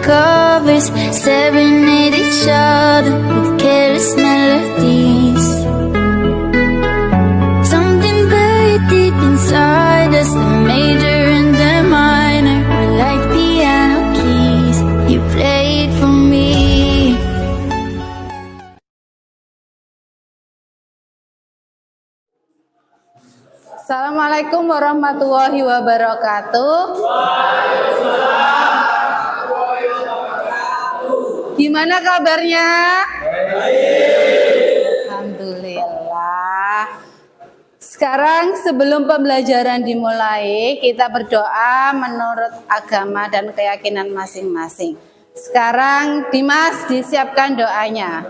covers, staring at each other with careless melodies. Something buried deep inside us, the major and the minor were like piano keys. You played for me. Assalamualaikum warahmatullahi wabarakatuh. Gimana kabarnya? Alhamdulillah. Sekarang sebelum pembelajaran dimulai, kita berdoa menurut agama dan keyakinan masing-masing. Sekarang Dimas disiapkan doanya.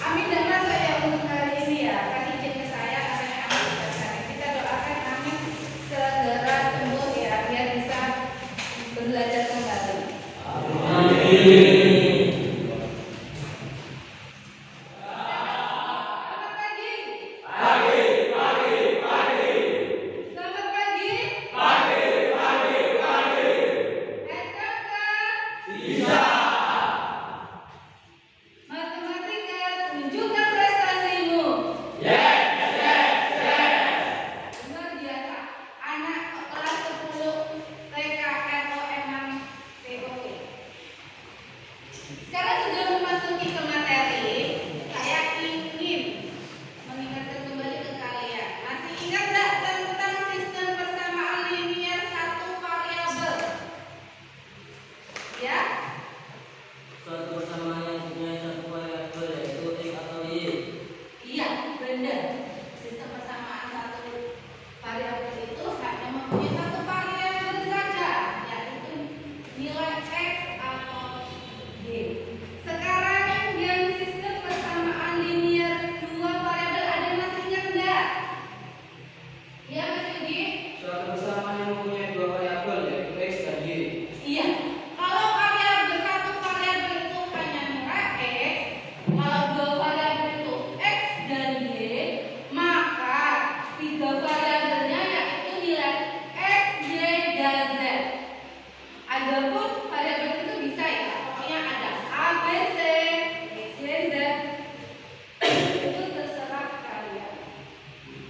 Amin dan masuk ya untuk hari ini ya. Kasih izin ke saya karena amin dan saya. Kita doakan amin segera sembuh ya biar bisa belajar kembali. Amin. Sekarang sudah memasuki ke materi, saya ingin mengingatkan kembali ke kalian. Masih ingat nggak tentang sistem persamaan linier satu variabel? Ya? Suatu persamaan yang punya satu variabel yaitu X atau Y. Iya, benar. Sistem persamaan satu variabel itu hanya mempunyai satu variabel saja, yaitu nilai X atau Y. Sekarang yang sistem persamaan linier dua variabel ada yang masih ingat enggak? Iya, Mas Yudi? Suatu persamaan yang mempunyai dua variabel yaitu X dan Y. Iya. Kalau variabel satu variabel itu hanya nilai X, kalau dua variabel itu X dan Y, maka tiga variabelnya yaitu nilai X, Y, dan Z. Adapun variabel itu bisa ya, pokoknya ada A, B, C, X, Y, Z. Itu terserah kalian.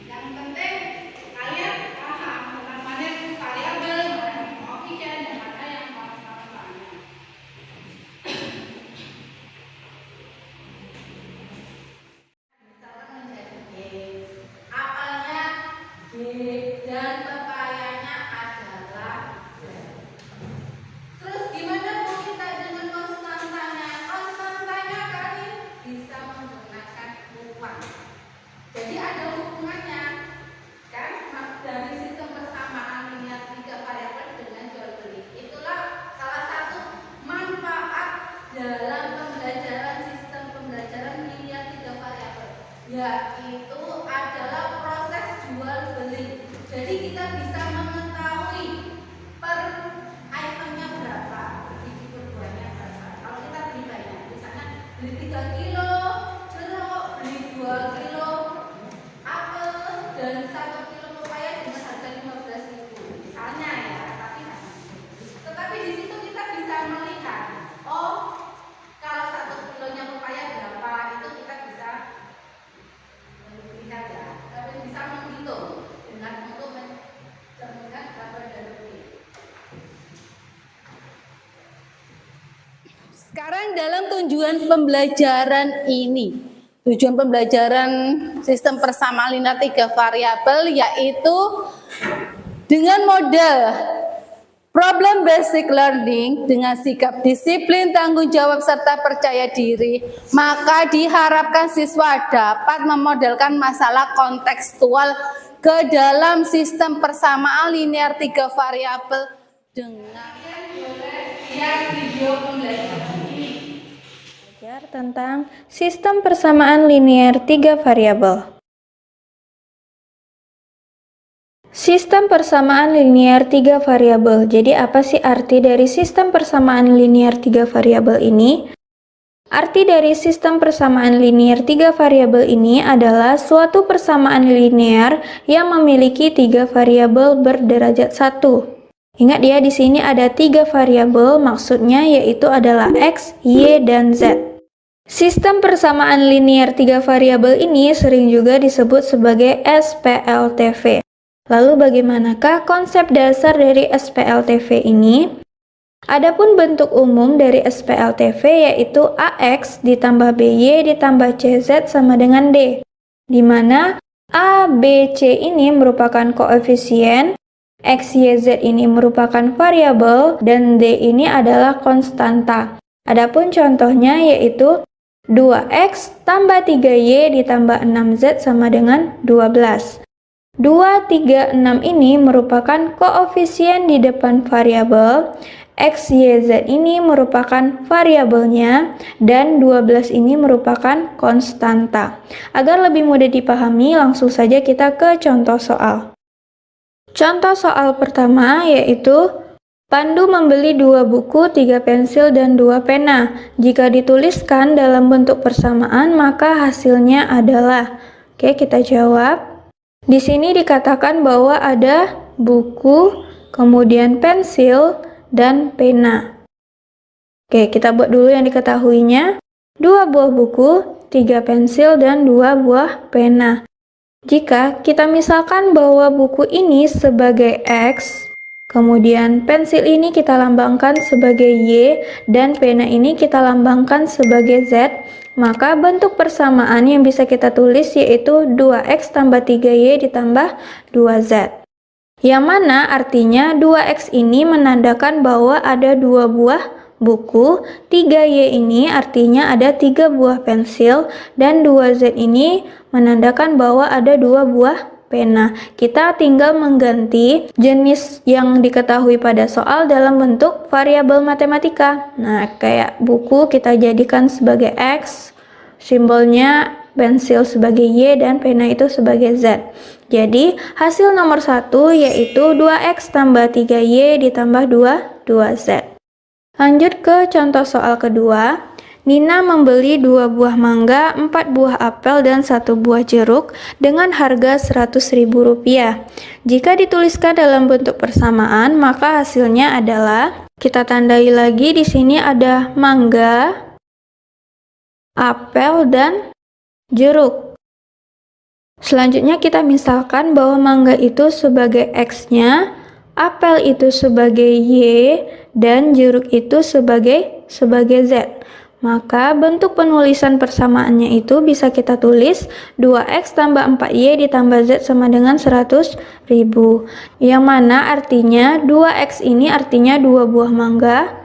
Yang penting kalian paham tentang mana yang variabel, mana yang koefisien, dan mana yang konstantannya. Misalkan menjadi X, apelnya Y, dan pepayanya adalah Z. Terus gimana Bu kita dengan konstantanya? Konstantanya kalian bisa menggunakan uang. Jadi ada hubungannya kan dari sistem persamaan linier tiga variabel dengan jual beli. Itulah salah satu manfaat dalam pembelajaran sistem pembelajaran linier tiga variabel, yaitu adalah proses jual beli. Jadi kita bisa mengetahui per itemnya berapa, biji berbuahnya berapa. Kalau kita beli banyak, misalnya beli 3 kilo jeruk, beli 2 kilo apel, dan 1 kilo pepaya dengan harga 15.000 misalnya ya. Tetapi di situ kita bisa melihat, oh kalau 1 kilonya pepaya berapa, itu kita bisa melihat ya. Tapi bisa menghitung dengan untuk mencerminkan berapa dan rugi. Sekarang dalam tujuan pembelajaran ini, tujuan pembelajaran sistem persamaan linear 3 variabel yaitu dengan model problem basic learning dengan sikap disiplin, tanggung jawab, serta percaya diri, maka diharapkan siswa dapat memodelkan masalah kontekstual ke dalam sistem persamaan linear 3 variabel dengan Lihat video pembelajaran ini. Belajar tentang sistem persamaan linear 3 variabel. Sistem persamaan linear 3 variabel. Jadi apa sih arti dari sistem persamaan linear 3 variabel ini? Arti dari sistem persamaan linear 3 variabel ini adalah suatu persamaan linear yang memiliki 3 variabel berderajat 1. Ingat ya, di sini ada 3 variabel, maksudnya yaitu adalah X, Y, dan Z. Sistem persamaan linear 3 variabel ini sering juga disebut sebagai SPLTV. Lalu bagaimanakah konsep dasar dari SPLTV ini? Adapun bentuk umum dari SPLTV yaitu AX ditambah BY ditambah CZ sama dengan D, di mana A, B, C ini merupakan koefisien, X, Y, Z ini merupakan variabel, dan D ini adalah konstanta. Adapun contohnya yaitu 2X tambah 3Y ditambah 6Z sama dengan 12. 2, 3, 6 ini merupakan koefisien di depan variabel, X, Y, Z ini merupakan variabelnya, dan 12 ini merupakan konstanta. Agar lebih mudah dipahami, langsung saja kita ke contoh soal. Contoh soal pertama yaitu Pandu membeli 2 buku, 3 pensil, dan 2 pena. Jika dituliskan dalam bentuk persamaan, maka hasilnya adalah. Oke, kita jawab. Di sini dikatakan bahwa ada buku, kemudian pensil, dan pena. Oke, kita buat dulu yang diketahuinya. 2 buah buku, 3 pensil, dan 2 buah pena. Jika kita misalkan bahwa buku ini sebagai X, kemudian pensil ini kita lambangkan sebagai Y, dan pena ini kita lambangkan sebagai Z, maka bentuk persamaan yang bisa kita tulis yaitu 2X tambah 3Y ditambah 2Z. Yang mana artinya 2X ini menandakan bahwa ada 2 buah buku, 3Y ini artinya ada 3 buah pensil, dan 2Z ini menandakan bahwa ada 2 buah pena. Kita tinggal mengganti jenis yang diketahui pada soal dalam bentuk variabel matematika. Nah, kayak buku kita jadikan sebagai X, simbolnya pensil sebagai Y, dan pena itu sebagai Z. Jadi, hasil nomor 1 yaitu 2X tambah 3Y ditambah 2Z. Lanjut ke contoh soal kedua. Nina membeli 2 buah mangga, 4 buah apel, dan 1 buah jeruk dengan harga Rp100.000. Jika dituliskan dalam bentuk persamaan, maka hasilnya adalah, kita tandai lagi di sini ada mangga, apel, dan jeruk. Selanjutnya kita misalkan bahwa mangga itu sebagai X-nya, apel itu sebagai Y, dan jeruk itu sebagai Z. Maka bentuk penulisan persamaannya itu bisa kita tulis 2X tambah 4Y ditambah Z sama dengan 100.000. Yang mana artinya 2X ini artinya 2 buah mangga,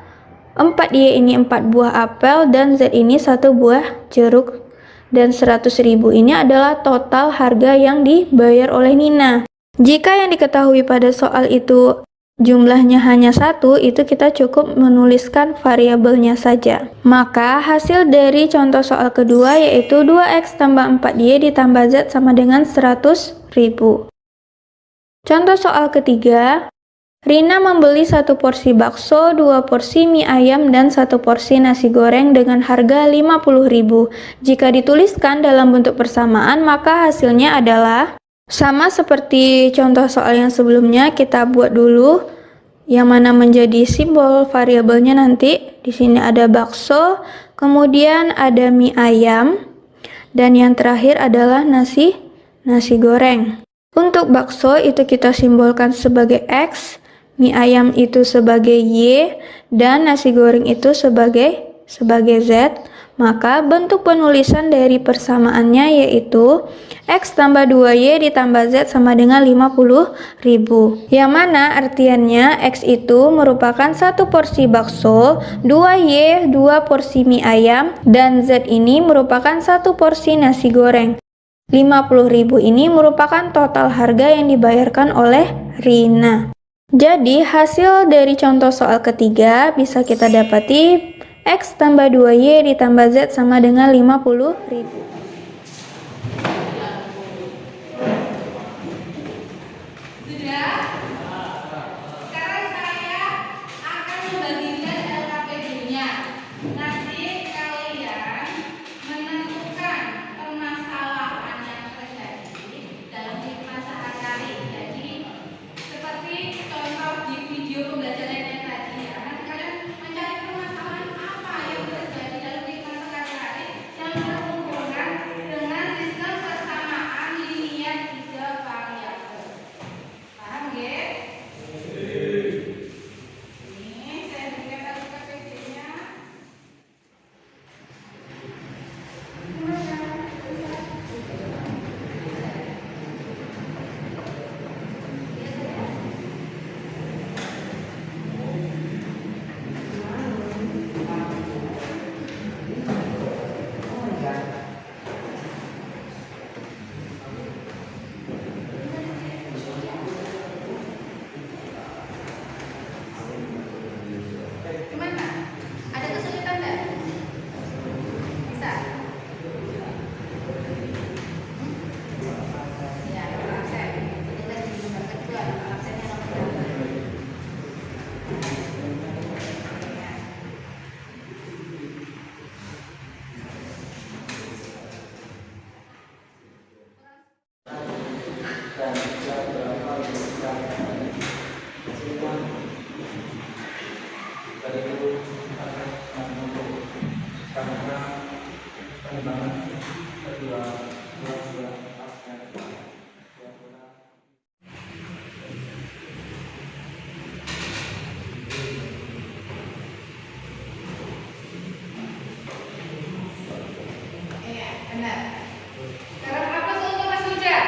4Y ini 4 buah apel, dan Z ini 1 buah jeruk. Dan 100.000 ini adalah total harga yang dibayar oleh Nina. Jika yang diketahui pada soal itu jumlahnya hanya 1, itu kita cukup menuliskan variabelnya saja. Maka hasil dari contoh soal kedua yaitu 2X tambah 4Y ditambah Z sama dengan 100.000. Contoh soal ketiga, Rina membeli 1 porsi bakso, 2 porsi mie ayam, dan 1 porsi nasi goreng dengan harga Rp50.000. Jika dituliskan dalam bentuk persamaan, maka hasilnya adalah sama seperti contoh soal yang sebelumnya. Kita buat dulu yang mana menjadi simbol variabelnya nanti. Di sini ada bakso, kemudian ada mie ayam, dan yang terakhir adalah nasi goreng. Untuk bakso itu kita simbolkan sebagai X, mie ayam itu sebagai Y, dan nasi goreng itu sebagai sebagai Z, maka bentuk penulisan dari persamaannya yaitu X tambah 2Y ditambah Z sama dengan 50.000. Yang mana artiannya X itu merupakan 1 porsi bakso, 2Y 2 porsi mie ayam, dan Z ini merupakan 1 porsi nasi goreng. 50.000 ini merupakan total harga yang dibayarkan oleh Rina. Jadi hasil dari contoh soal ketiga bisa kita dapati X tambah 2Y ditambah Z sama dengan 50.000. Sudah? Sekarang saya akan membagikan LKPD-nya. Nanti kalian menentukan permasalahan yang terjadi dalam hikmah sehari-hari. Jadi seperti contoh di video pembelajaran yang tadi ya. Nanti kalian mencari permasalahan apa yang terjadi dalam hikmah sehari-hari yang berhubungan dengan sistem persamaan linier 3 variabel. Paham ya? Ini saya berikan LKPD-nya. Gimana? Ada kesulitan enggak? Bisa? Ya, absen. Kita di nomor kedua, absennya nomor berapa? Ya. Iya, benar. Sekarang apa soalnya Mas Huda?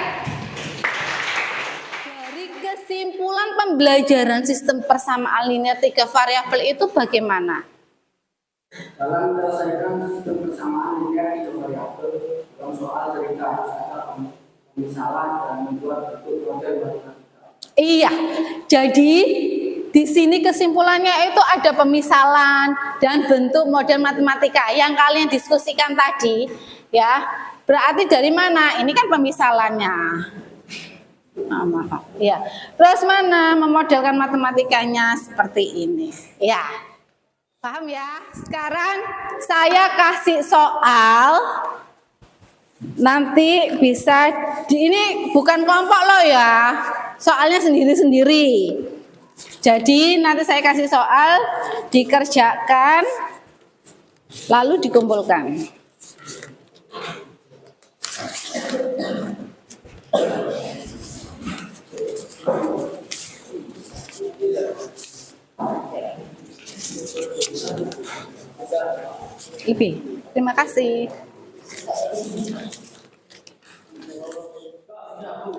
Dari kesimpulan pembelajaran sistem persamaan linear 3 variabel itu bagaimana? Dalam menyelesaikan sistem persamaan linear 3 variabel dalam soal cerita ada pemisalan dan membuat bentuk model matematika. Iya, jadi di sini kesimpulannya itu ada pemisalan dan bentuk model matematika yang kalian diskusikan tadi, ya. Berarti dari mana? Ini kan pemisalannya. Maaf. Ya. Terus mana memodelkan matematikanya seperti ini. Ya. Paham ya? Sekarang saya kasih soal. Nanti bisa ini bukan kelompok loh ya. Soalnya sendiri-sendiri. Jadi nanti saya kasih soal dikerjakan lalu dikumpulkan. Ibi, terima kasih.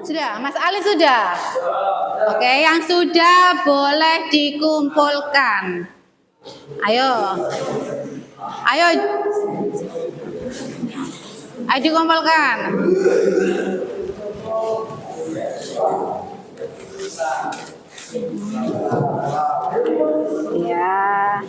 Sudah, Mas Ali sudah? Oke, yang sudah boleh dikumpulkan. Ayo. Ayo. Ayo dikumpulkan. Ya.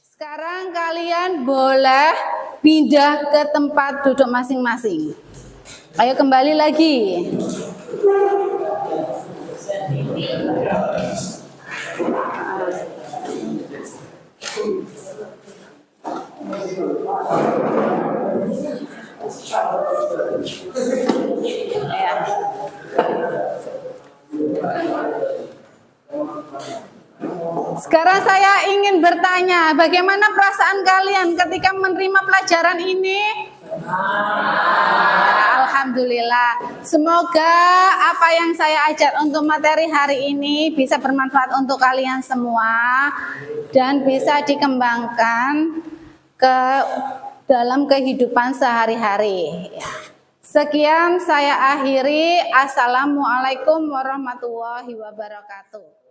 Sekarang kalian boleh pindah ke tempat duduk masing-masing. Ayo kembali lagi. Ya. Sekarang saya ingin bertanya, bagaimana perasaan kalian ketika menerima pelajaran ini? Alhamdulillah. Alhamdulillah. Semoga apa yang saya ajar untuk materi hari ini bisa bermanfaat untuk kalian semua dan bisa dikembangkan ke dalam kehidupan sehari-hari. Sekian saya akhiri. Assalamualaikum warahmatullahi wabarakatuh.